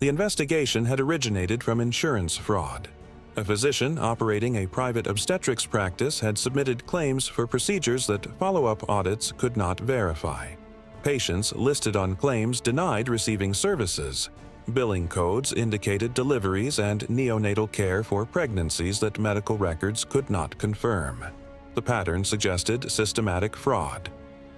The investigation had originated from insurance fraud. A physician operating a private obstetrics practice had submitted claims for procedures that follow-up audits could not verify. Patients listed on claims denied receiving services. Billing codes indicated deliveries and neonatal care for pregnancies that medical records could not confirm. The pattern suggested systematic fraud.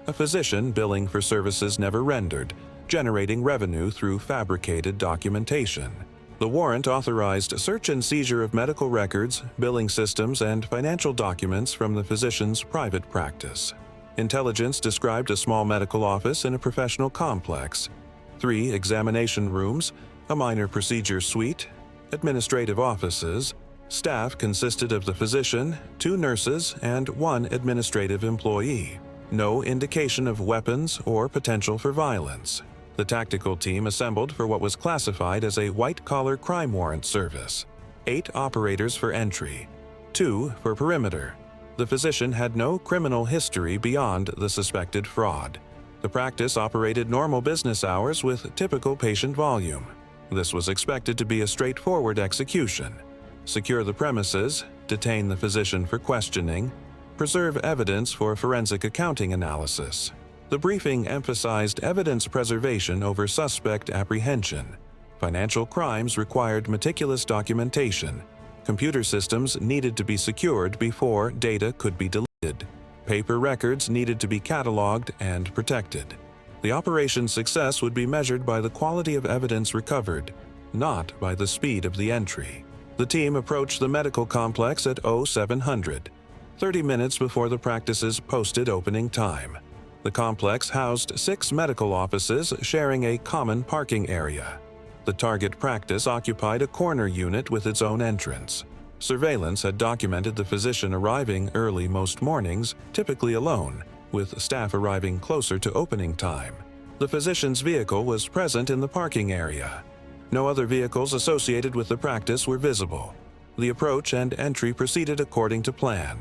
A physician billing for services never rendered, generating revenue through fabricated documentation. The warrant authorized search and seizure of medical records, billing systems, and financial documents from the physician's private practice. Intelligence described a small medical office in a professional complex, 3 examination rooms, a minor procedure suite, administrative offices. Staff consisted of the physician, 2 nurses, and 1 administrative employee. No indication of weapons or potential for violence. The tactical team assembled for what was classified as a white-collar crime warrant service. 8 operators for entry, 2 for perimeter. The physician had no criminal history beyond the suspected fraud. The practice operated normal business hours with typical patient volume. This was expected to be a straightforward execution. Secure the premises, detain the physician for questioning, preserve evidence for forensic accounting analysis. The briefing emphasized evidence preservation over suspect apprehension. Financial crimes required meticulous documentation. Computer systems needed to be secured before data could be deleted. Paper records needed to be cataloged and protected. The operation's success would be measured by the quality of evidence recovered, not by the speed of the entry. The team approached the medical complex at 0700, 30 minutes before the practice's posted opening time. The complex housed 6 medical offices sharing a common parking area. The target practice occupied a corner unit with its own entrance. Surveillance had documented the physician arriving early most mornings, typically alone, with staff arriving closer to opening time. The physician's vehicle was present in the parking area. No other vehicles associated with the practice were visible. The approach and entry proceeded according to plan.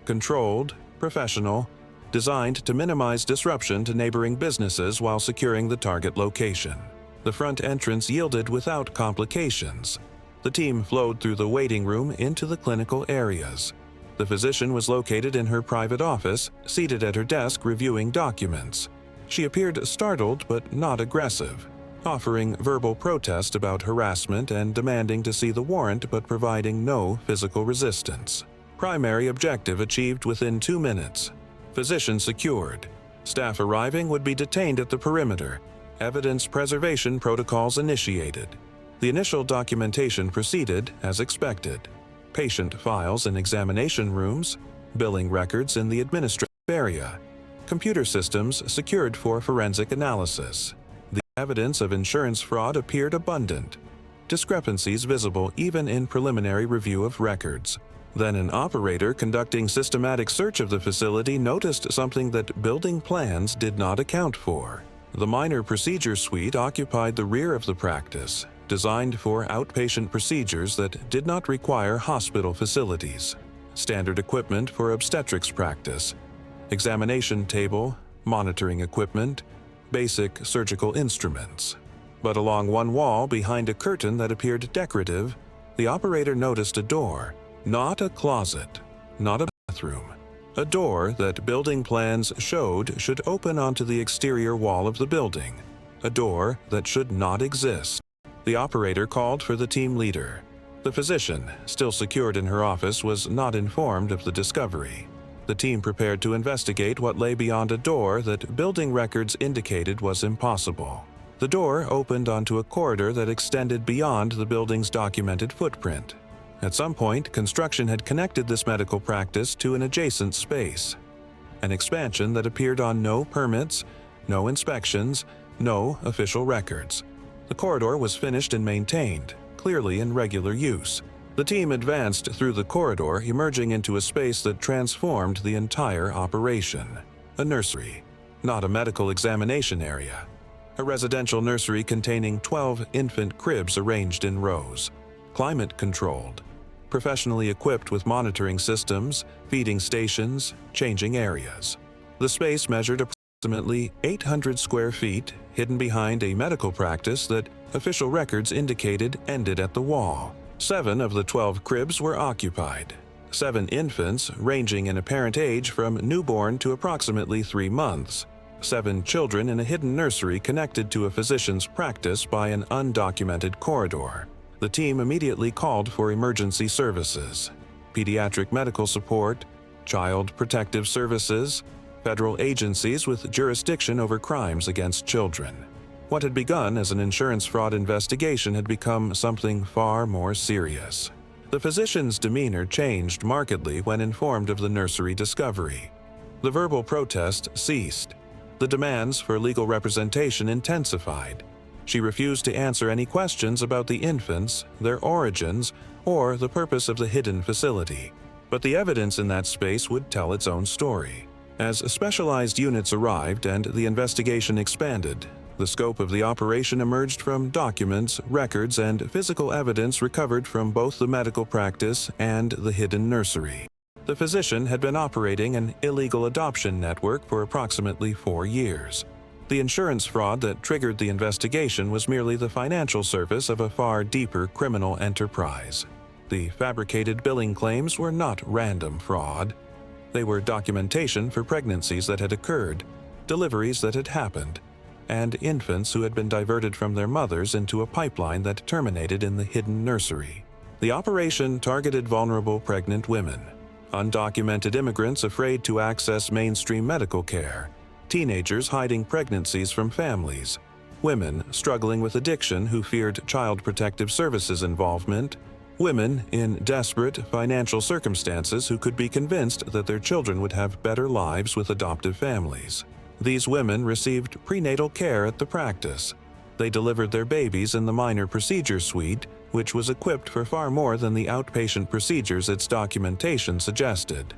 Controlled, professional, designed to minimize disruption to neighboring businesses while securing the target location. The front entrance yielded without complications. The team flowed through the waiting room into the clinical areas. The physician was located in her private office, seated at her desk reviewing documents. She appeared startled but not aggressive, offering verbal protest about harassment and demanding to see the warrant but providing no physical resistance. Primary objective achieved within 2 minutes. Physician secured. Staff arriving would be detained at the perimeter. Evidence preservation protocols initiated. The initial documentation proceeded as expected. Patient files in examination rooms, billing records in the administrative area, computer systems secured for forensic analysis. The evidence of insurance fraud appeared abundant. Discrepancies visible even in preliminary review of records. Then an operator conducting systematic search of the facility noticed something that building plans did not account for. The minor procedure suite occupied the rear of the practice, designed for outpatient procedures that did not require hospital facilities. Standard equipment for obstetrics practice, examination table, monitoring equipment, basic surgical instruments. But along one wall, behind a curtain that appeared decorative, the operator noticed a door, not a closet, not a bathroom. A door that building plans showed should open onto the exterior wall of the building. A door that should not exist. The operator called for the team leader. The physician, still secured in her office, was not informed of the discovery. The team prepared to investigate what lay beyond a door that building records indicated was impossible. The door opened onto a corridor that extended beyond the building's documented footprint. At some point, construction had connected this medical practice to an adjacent space. An expansion that appeared on no permits, no inspections, no official records. The corridor was finished and maintained, clearly in regular use. The team advanced through the corridor, emerging into a space that transformed the entire operation. A nursery, not a medical examination area. A residential nursery containing 12 infant cribs arranged in rows, climate-controlled, professionally equipped with monitoring systems, feeding stations, changing areas. The space measured approximately 800 square feet, hidden behind a medical practice that official records indicated ended at the wall. 7 of the 12 cribs were occupied. 7 infants, ranging in apparent age from newborn to approximately 3 months. 7 children in a hidden nursery connected to a physician's practice by an undocumented corridor. The team immediately called for emergency services, pediatric medical support, child protective services, federal agencies with jurisdiction over crimes against children. What had begun as an insurance fraud investigation had become something far more serious. The physician's demeanor changed markedly when informed of the nursery discovery. The verbal protest ceased. The demands for legal representation intensified. She refused to answer any questions about the infants, their origins, or the purpose of the hidden facility. But the evidence in that space would tell its own story. As specialized units arrived and the investigation expanded, the scope of the operation emerged from documents, records, and physical evidence recovered from both the medical practice and the hidden nursery. The physician had been operating an illegal adoption network for approximately 4 years. The insurance fraud that triggered the investigation was merely the financial surface of a far deeper criminal enterprise. The fabricated billing claims were not random fraud. They were documentation for pregnancies that had occurred, deliveries that had happened, and infants who had been diverted from their mothers into a pipeline that terminated in the hidden nursery. The operation targeted vulnerable pregnant women, undocumented immigrants afraid to access mainstream medical care, teenagers hiding pregnancies from families, women struggling with addiction who feared Child Protective Services involvement, women in desperate financial circumstances who could be convinced that their children would have better lives with adoptive families. These women received prenatal care at the practice. They delivered their babies in the minor procedure suite, which was equipped for far more than the outpatient procedures its documentation suggested.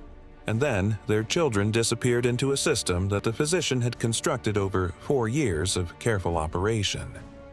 And then their children disappeared into a system that the physician had constructed over 4 years of careful operation.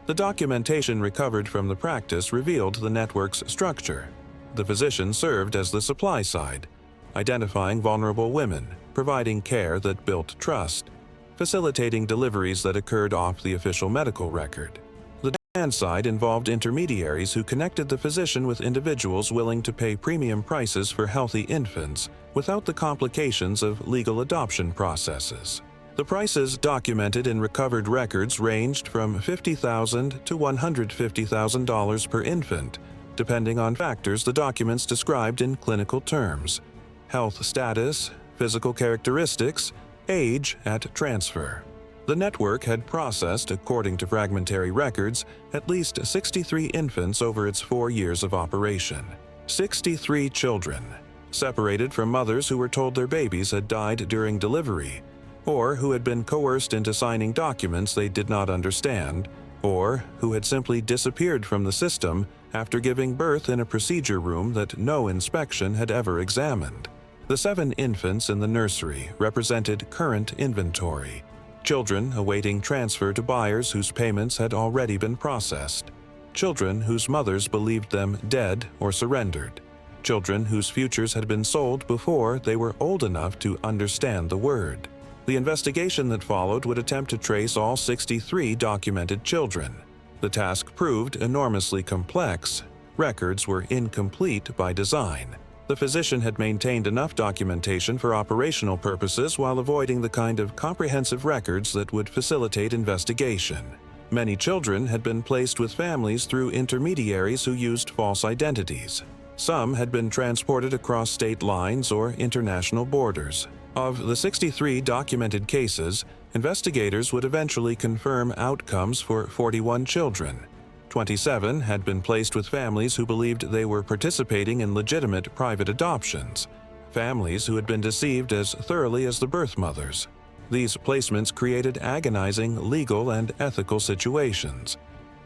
The documentation recovered from the practice revealed the network's structure. The physician served as the supply side, identifying vulnerable women, providing care that built trust, facilitating deliveries that occurred off the official medical record. The demand side involved intermediaries who connected the physician with individuals willing to pay premium prices for healthy infants without the complications of legal adoption processes. The prices documented in recovered records ranged from $50,000 to $150,000 per infant, depending on factors the documents described in clinical terms: health status, physical characteristics, age at transfer. The network had processed, according to fragmentary records, at least 63 infants over its 4 years of operation. 63 children, separated from mothers who were told their babies had died during delivery, or who had been coerced into signing documents they did not understand, or who had simply disappeared from the system after giving birth in a procedure room that no inspection had ever examined. The 7 infants in the nursery represented current inventory, children awaiting transfer to buyers whose payments had already been processed, children whose mothers believed them dead or surrendered, children whose futures had been sold before they were old enough to understand the word. The investigation that followed would attempt to trace all 63 documented children. The task proved enormously complex. Records were incomplete by design. The physician had maintained enough documentation for operational purposes while avoiding the kind of comprehensive records that would facilitate investigation. Many children had been placed with families through intermediaries who used false identities. Some had been transported across state lines or international borders. Of the 63 documented cases, investigators would eventually confirm outcomes for 41 children. 27 had been placed with families who believed they were participating in legitimate private adoptions, families who had been deceived as thoroughly as the birth mothers. These placements created agonizing legal and ethical situations.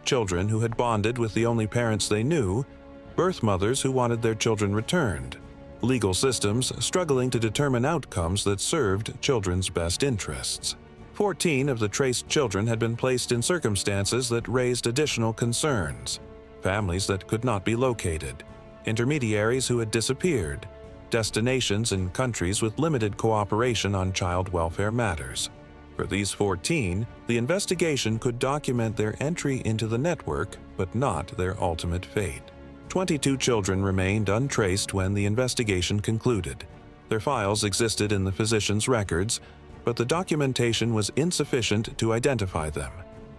Children who had bonded with the only parents they knew, birth mothers who wanted their children returned, legal systems struggling to determine outcomes that served children's best interests. 14 of the traced children had been placed in circumstances that raised additional concerns: families that could not be located, intermediaries who had disappeared, destinations in countries with limited cooperation on child welfare matters. For these 14, the investigation could document their entry into the network, but not their ultimate fate. 22 children remained untraced when the investigation concluded. Their files existed in the physician's records, but the documentation was insufficient to identify them,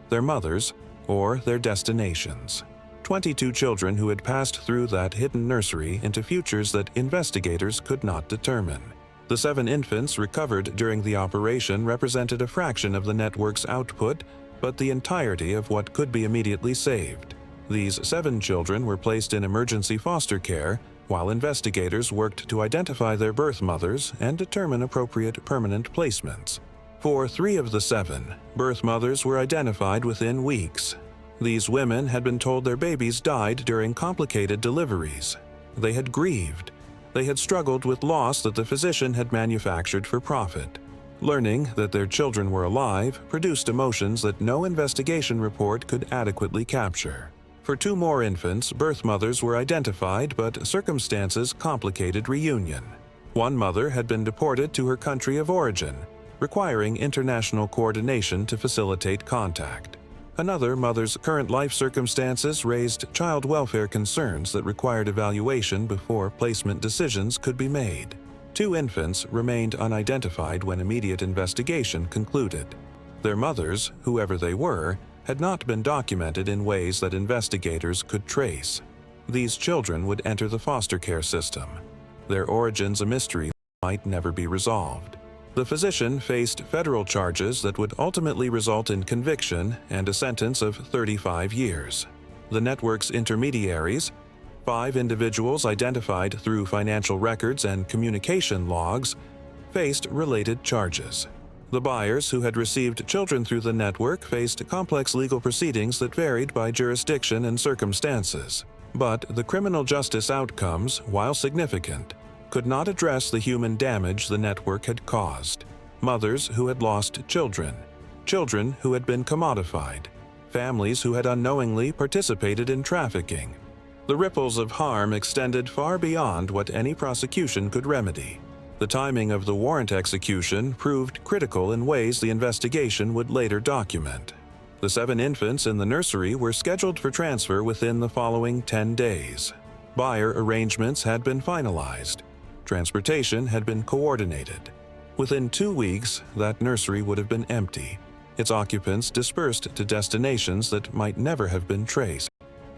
their mothers, or their destinations. 22 children who had passed through that hidden nursery into futures that investigators could not determine. The 7 infants recovered during the operation represented a fraction of the network's output, but the entirety of what could be immediately saved. These 7 children were placed in emergency foster care, while investigators worked to identify their birth mothers and determine appropriate permanent placements. For 3 of the 7, birth mothers were identified within weeks. These women had been told their babies died during complicated deliveries. They had grieved. They had struggled with loss that the physician had manufactured for profit. Learning that their children were alive produced emotions that no investigation report could adequately capture. For 2 more infants, birth mothers were identified, but circumstances complicated reunion. One mother had been deported to her country of origin, requiring international coordination to facilitate contact. Another mother's current life circumstances raised child welfare concerns that required evaluation before placement decisions could be made. 2 infants remained unidentified when immediate investigation concluded. Their mothers, whoever they were, had not been documented in ways that investigators could trace. These children would enter the foster care system. Their origins a mystery that might never be resolved. The physician faced federal charges that would ultimately result in conviction and a sentence of 35 years. The network's intermediaries, 5 individuals identified through financial records and communication logs, faced related charges. The buyers who had received children through the network faced complex legal proceedings that varied by jurisdiction and circumstances. But the criminal justice outcomes, while significant, could not address the human damage the network had caused. Mothers who had lost children, children who had been commodified, families who had unknowingly participated in trafficking. The ripples of harm extended far beyond what any prosecution could remedy. The timing of the warrant execution proved critical in ways the investigation would later document. The 7 infants in the nursery were scheduled for transfer within the following 10 days. Buyer arrangements had been finalized. Transportation had been coordinated. Within 2 weeks, that nursery would have been empty, its occupants dispersed to destinations that might never have been traced.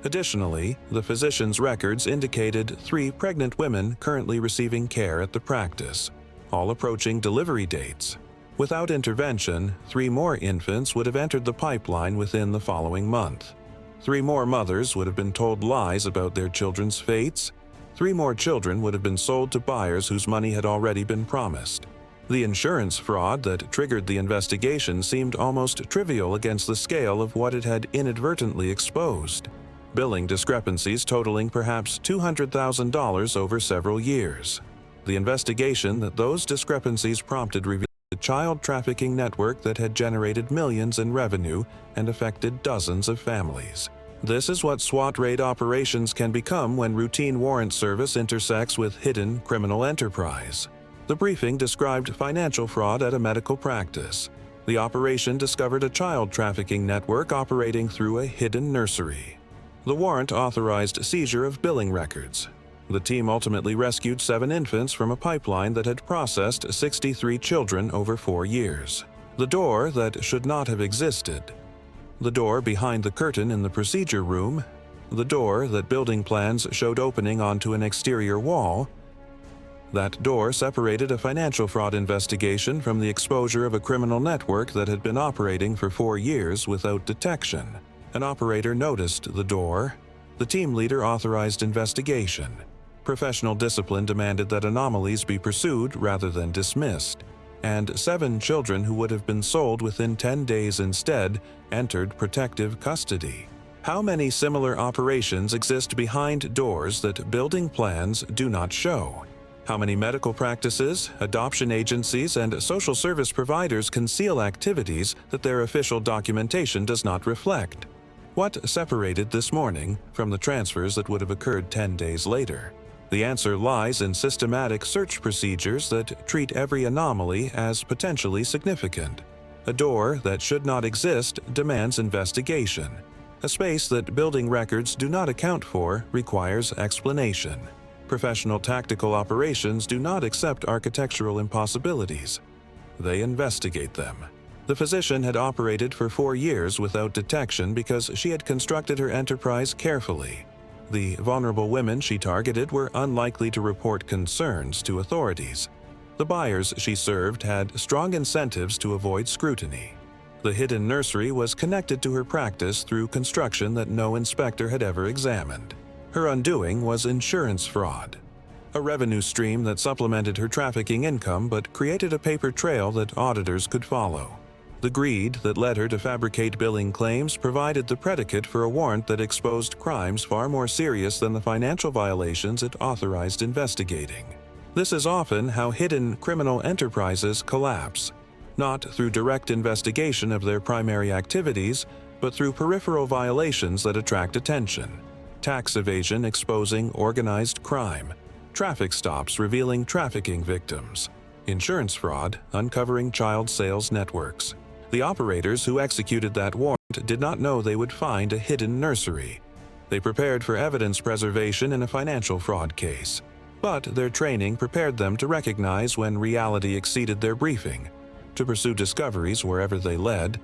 Additionally, the physician's records indicated 3 pregnant women currently receiving care at the practice, all approaching delivery dates. Without intervention, 3 more infants would have entered the pipeline within the following month. 3 more mothers would have been told lies about their children's fates. 3 more children would have been sold to buyers whose money had already been promised. The insurance fraud that triggered the investigation seemed almost trivial against the scale of what it had inadvertently exposed. Billing discrepancies totaling perhaps $200,000 over several years. The investigation that those discrepancies prompted revealed a child trafficking network that had generated millions in revenue and affected dozens of families. This is what SWAT raid operations can become when routine warrant service intersects with hidden criminal enterprise. The briefing described financial fraud at a medical practice. The operation discovered a child trafficking network operating through a hidden nursery. The warrant authorized seizure of billing records. The team ultimately rescued 7 infants from a pipeline that had processed 63 children over 4 years. The door that should not have existed. The door behind the curtain in the procedure room. The door that building plans showed opening onto an exterior wall. That door separated a financial fraud investigation from the exposure of a criminal network that had been operating for 4 years without detection. An operator noticed the door. The team leader authorized investigation. Professional discipline demanded that anomalies be pursued rather than dismissed. And 7 children who would have been sold within 10 days instead entered protective custody. How many similar operations exist behind doors that building plans do not show? How many medical practices, adoption agencies, and social service providers conceal activities that their official documentation does not reflect? What separated this morning from the transfers that would have occurred 10 days later? The answer lies in systematic search procedures that treat every anomaly as potentially significant. A door that should not exist demands investigation. A space that building records do not account for requires explanation. Professional tactical operations do not accept architectural impossibilities. They investigate them. The physician had operated for 4 years without detection because she had constructed her enterprise carefully. The vulnerable women she targeted were unlikely to report concerns to authorities. The buyers she served had strong incentives to avoid scrutiny. The hidden nursery was connected to her practice through construction that no inspector had ever examined. Her undoing was insurance fraud, a revenue stream that supplemented her trafficking income but created a paper trail that auditors could follow. The greed that led her to fabricate billing claims provided the predicate for a warrant that exposed crimes far more serious than the financial violations it authorized investigating. This is often how hidden criminal enterprises collapse, not through direct investigation of their primary activities, but through peripheral violations that attract attention. Tax evasion exposing organized crime, traffic stops revealing trafficking victims, insurance fraud uncovering child sales networks. The operators who executed that warrant did not know they would find a hidden nursery. They prepared for evidence preservation in a financial fraud case. But their training prepared them to recognize when reality exceeded their briefing, to pursue discoveries wherever they led,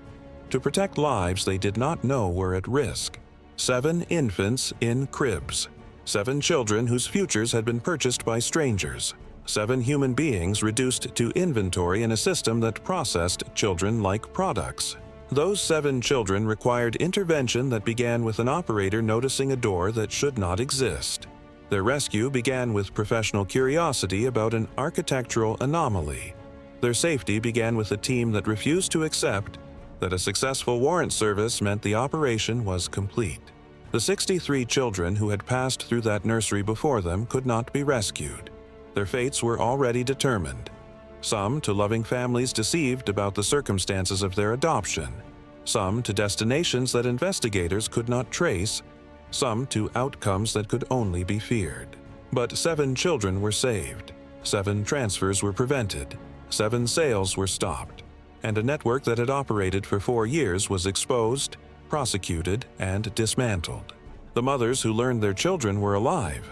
to protect lives they did not know were at risk. 7 infants in cribs. 7 children whose futures had been purchased by strangers. 7 human beings reduced to inventory in a system that processed children like products. Those 7 children required intervention that began with an operator noticing a door that should not exist. Their rescue began with professional curiosity about an architectural anomaly. Their safety began with a team that refused to accept that a successful warrant service meant the operation was complete. The 63 children who had passed through that nursery before them could not be rescued. Their fates were already determined. Some to loving families deceived about the circumstances of their adoption. Some to destinations that investigators could not trace. Some to outcomes that could only be feared. But 7 children were saved. 7 transfers were prevented. 7 sales were stopped. And a network that had operated for 4 years was exposed, prosecuted, and dismantled. The mothers who learned their children were alive.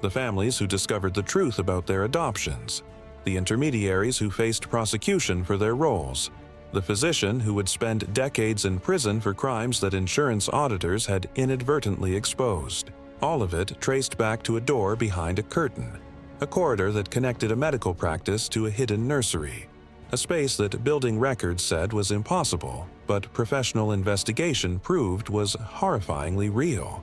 The families who discovered the truth about their adoptions. The intermediaries who faced prosecution for their roles. The physician who would spend decades in prison for crimes that insurance auditors had inadvertently exposed. All of it traced back to a door behind a curtain, a corridor that connected a medical practice to a hidden nursery, a space that building records said was impossible, but professional investigation proved was horrifyingly real.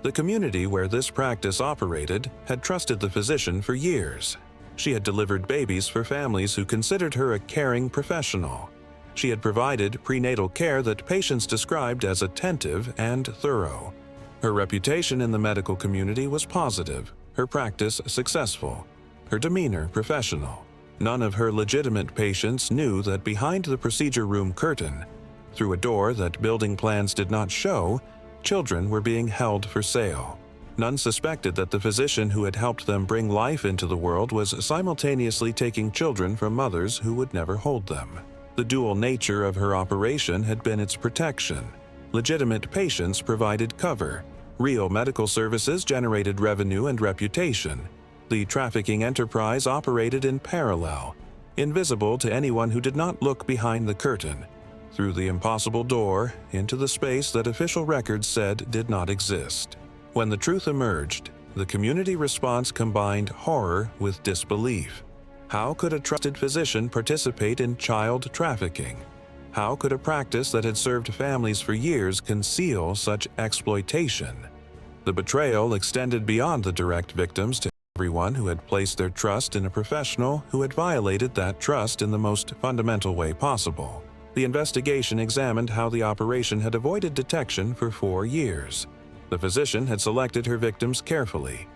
The community where this practice operated had trusted the physician for years. She had delivered babies for families who considered her a caring professional. She had provided prenatal care that patients described as attentive and thorough. Her reputation in the medical community was positive, her practice successful, her demeanor professional. None of her legitimate patients knew that behind the procedure room curtain, through a door that building plans did not show, children were being held for sale. None suspected that the physician who had helped them bring life into the world was simultaneously taking children from mothers who would never hold them. The dual nature of her operation had been its protection. Legitimate patients provided cover. Real medical services generated revenue and reputation. The trafficking enterprise operated in parallel, invisible to anyone who did not look behind the curtain, through the impossible door into the space that official records said did not exist. When the truth emerged, the community response combined horror with disbelief. How could a trusted physician participate in child trafficking? How could a practice that had served families for years conceal such exploitation? The betrayal extended beyond the direct victims to everyone who had placed their trust in a professional who had violated that trust in the most fundamental way possible. The investigation examined how the operation had avoided detection for 4 years. The physician had selected her victims carefully.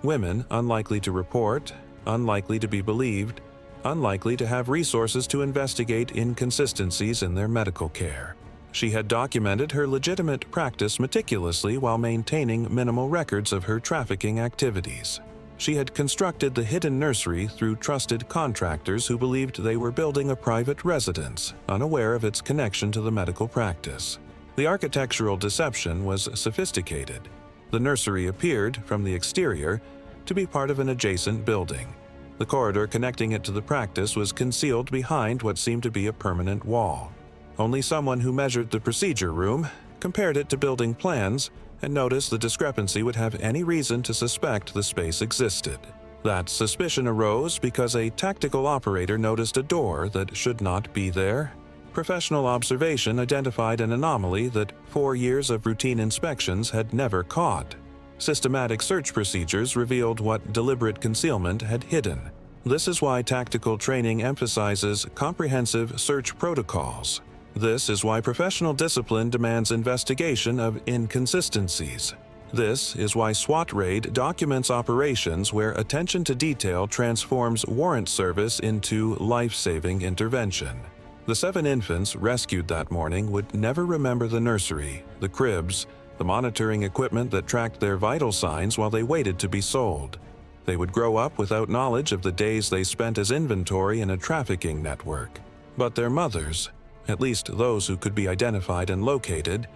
Women unlikely to report, unlikely to be believed, unlikely to have resources to investigate inconsistencies in their medical care. She had documented her legitimate practice meticulously while maintaining minimal records of her trafficking activities. She had constructed the hidden nursery through trusted contractors who believed they were building a private residence, unaware of its connection to the medical practice. The architectural deception was sophisticated. The nursery appeared, from the exterior, to be part of an adjacent building. The corridor connecting it to the practice was concealed behind what seemed to be a permanent wall. Only someone who measured the procedure room, compared it to building plans, and noticed the discrepancy would have any reason to suspect the space existed. That suspicion arose because a tactical operator noticed a door that should not be there. Professional observation identified an anomaly that 4 years of routine inspections had never caught. Systematic search procedures revealed what deliberate concealment had hidden. This is why tactical training emphasizes comprehensive search protocols. This is why professional discipline demands investigation of inconsistencies. This is why SWAT raid documents operations where attention to detail transforms warrant service into life-saving intervention. The 7 infants rescued that morning would never remember the nursery, the cribs, the monitoring equipment that tracked their vital signs while they waited to be sold. They would grow up without knowledge of the days they spent as inventory in a trafficking network. But their mothers, at least those who could be identified and located,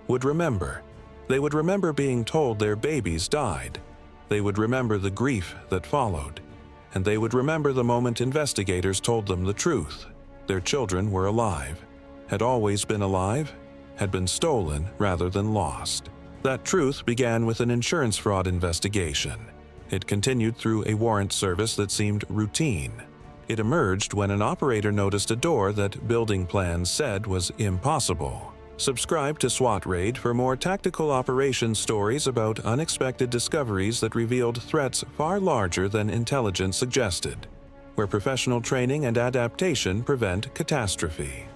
would remember. They would remember being told their babies died. They would remember the grief that followed. And they would remember the moment investigators told them the truth. Their children were alive, had always been alive, had been stolen rather than lost. That truth began with an insurance fraud investigation. It continued through a warrant service that seemed routine. It emerged when an operator noticed a door that building plans said was impossible. Subscribe to SWAT Raid for more tactical operations stories about unexpected discoveries that revealed threats far larger than intelligence suggested, where professional training and adaptation prevent catastrophe.